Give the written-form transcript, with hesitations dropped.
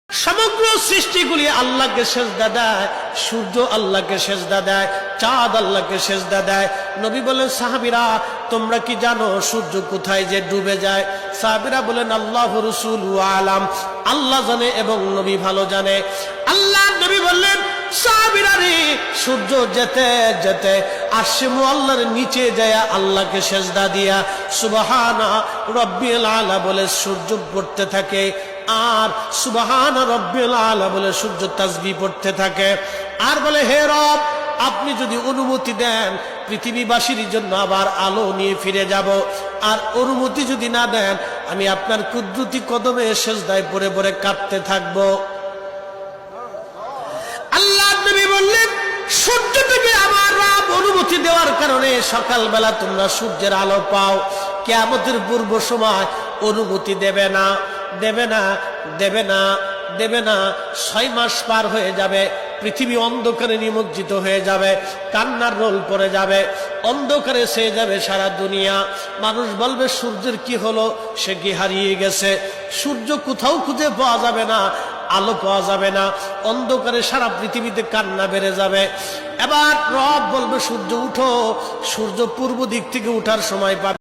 সমগ্র সৃষ্টিগুলি আল্লাহকে সেজদা দেয়, সূর্য আল্লাহকে সেজদা দেয়, চাঁদ আল্লাহকে সেজদা দেয়। নবী বলেন, সাহাবীরা তোমরা কি জানো সূর্য কোথায় যে ডুবে যায়? সাহাবীরা বলেন, আল্লাহু রাসূলু আলাম, আল্লাহ জানে এবং নবী ভালো জানে। আল্লাহ নবী বললেন, সাহাবীরা রে, সূর্য যেতে যেতে আরশে মুআল্লার নিচে যায় আল্লাহকে সেজদা দিয়া সুবহানা রাব্বিল আলা বলে সূর্য পড়তে থাকে, আর সুবহান রাব্বিল আলা বলে সূর্য তাসবিহ পড়তে থাকে, আর বলে, হে রব, আপনি যদি অনুমতি দেন পৃথিবীবাসীর জন্য আবার আলো নিয়ে ফিরে যাব, আর অনুমতি যদি না দেন আমি আপনার কুদরতি কদমে সেজদায় পড়ে পড়ে কাঁদতে থাকব। আল্লাহ নবী বললেন, সূর্য থেকে আমার রব অনুমতি দেওয়ার কারণে সকালবেলা তোমরা সূর্যের আলো পাও। কিয়ামতের পূর্ব সময় অনুমতি দেবে না, দেবে না, দেবে না, দেবে না। 6 মাস পার হয়ে যাবে, পৃথিবী অন্ধকারে নিমজ্জিত হয়ে যাবে, কান্নার রোল পড়ে যাবে, অন্ধকারে ছেয়ে যাবে সারা দুনিয়া। মানুষ বলবে, সূর্যের কি হলো? সে কি হারিয়ে গেছে? সূর্য কোথাও খুঁজে পাওয়া যাবে না, আলো পাওয়া যাবে না, অন্ধকারে সারা পৃথিবীতে কান্না বেড়ে যাবে। এবার রব বলবে, সূর্য উঠো। সূর্য পূর্ব দিক থেকে উঠার সময় পাবে।